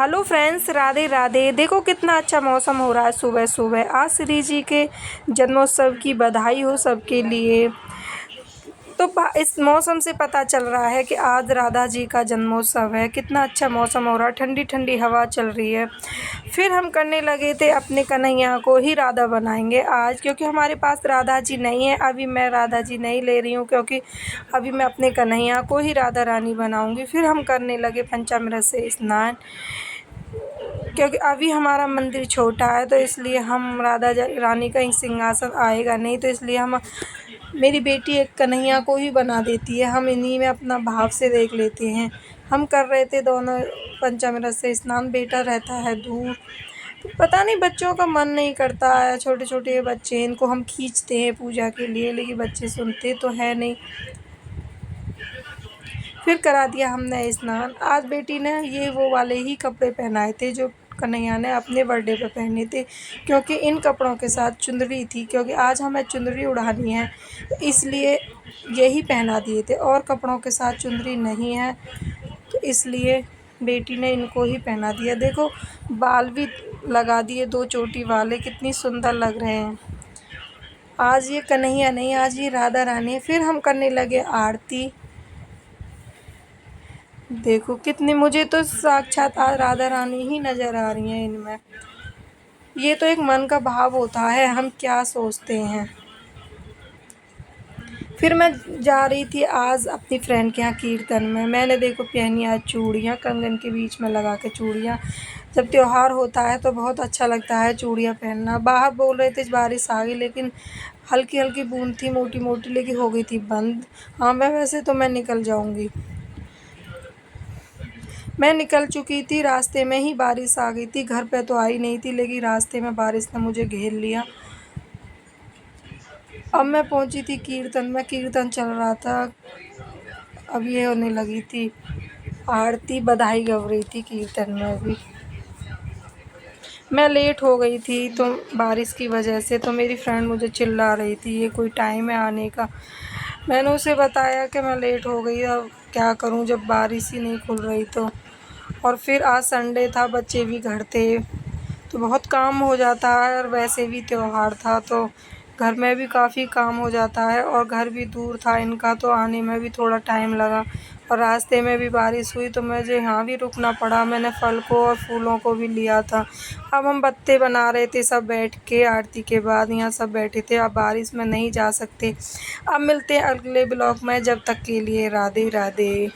Hello friends, Radhe Radhe. देखो कितना अच्छा मौसम हो रहा है सुबह सुबह। आज श्री जी के जन्मोत्सव की बधाई हो सबके लिए। तो इस मौसम से पता चल रहा है कि आज राधा जी का जन्मोत्सव है। कितना अच्छा मौसम हो रहा है, ठंडी ठंडी हवा चल रही है। फिर हम करने लगे थे अपने कन्हैया को ही राधा बनाएंगे आज, क्योंकि हमारे पास राधा जी नहीं है। अभी मैं राधा जी नहीं ले रही हूँ, क्योंकि अभी मैं अपने कन्हैया को ही राधा रानी बनाऊँगी। फिर हम करने लगे पंचामृत से स्नान, क्योंकि अभी हमारा मंदिर छोटा है, तो इसलिए हम राधा रानी का सिंहासन आएगा नहीं, तो इसलिए हम मेरी बेटी एक कन्हैया को ही बना देती है। हम इन्हीं में अपना भाव से देख लेते हैं। हम कर रहे थे दोनों पंचामृत से स्नान। बेटा रहता है दूर, तो पता नहीं बच्चों का मन नहीं करता है। छोटे छोटे बच्चे, इनको हम खींचते हैं पूजा के लिए, लेकिन बच्चे सुनते तो है नहीं। फिर करा दिया हमने स्नान। आज बेटी ने ये वो वाले ही कपड़े पहनाए थे जो कन्हैया ने अपने बर्थडे पे पहने थे, क्योंकि इन कपड़ों के साथ चुंदरी थी, क्योंकि आज हमें चुंदरी उड़ानी है, इसलिए यही पहना दिए थे। और कपड़ों के साथ चुंदरी नहीं है, तो इसलिए बेटी ने इनको ही पहना दिया। देखो बाल भी लगा दिए, 2 चोटी वाले, कितनी सुंदर लग रहे हैं। आज ये कन्हैया नहीं, आज ये राधा रानी है। फिर हम करने लगे आरती। देखो कितनी, मुझे तो साक्षात राधा रानी ही नज़र आ रही हैं इनमें। ये तो एक मन का भाव होता है, हम क्या सोचते हैं। फिर मैं जा रही थी आज अपनी फ्रेंड के यहाँ कीर्तन में। मैंने देखो पहनी आज चूड़ियाँ, कंगन के बीच में लगा के चूड़ियाँ। जब त्यौहार होता है तो बहुत अच्छा लगता है चूड़ियाँ पहनना। बाहर बोल रहे थे बारिश आ गई, लेकिन हल्की हल्की बूंद थी, मोटी मोटी, लेकिन हो गई थी बंद। हाँ, वैसे तो मैं निकल जाऊँगी। मैं निकल चुकी थी, रास्ते में ही बारिश आ गई थी। घर पे तो आई नहीं थी, लेकिन रास्ते में बारिश ने मुझे घेर लिया। अब मैं पहुंची थी कीर्तन में, कीर्तन चल रहा था। अब ये होने लगी थी आरती, बधाई गव रही थी कीर्तन में। अभी मैं लेट हो गई थी तो बारिश की वजह से, तो मेरी फ्रेंड मुझे चिल्ला रही थी ये कोई टाइम है आने का। मैंने उसे बताया कि मैं लेट हो गई, अब क्या करूं जब बारिश ही नहीं खुल रही तो। और फिर आज संडे था, बच्चे भी घर थे, तो बहुत काम हो जाता है। और वैसे भी त्यौहार था तो घर में भी काफ़ी काम हो जाता है, और घर भी दूर था इनका, तो आने में भी थोड़ा टाइम लगा। और रास्ते में भी बारिश हुई तो मुझे यहाँ भी रुकना पड़ा। मैंने फल को और फूलों को भी लिया था। अब हम बत्ते बना रहे थे सब बैठ के, आरती के बाद यहाँ सब बैठे थे। अब बारिश में नहीं जा सकते। अब मिलते हैं अगले ब्लॉग में, जब तक के लिए राधे राधे।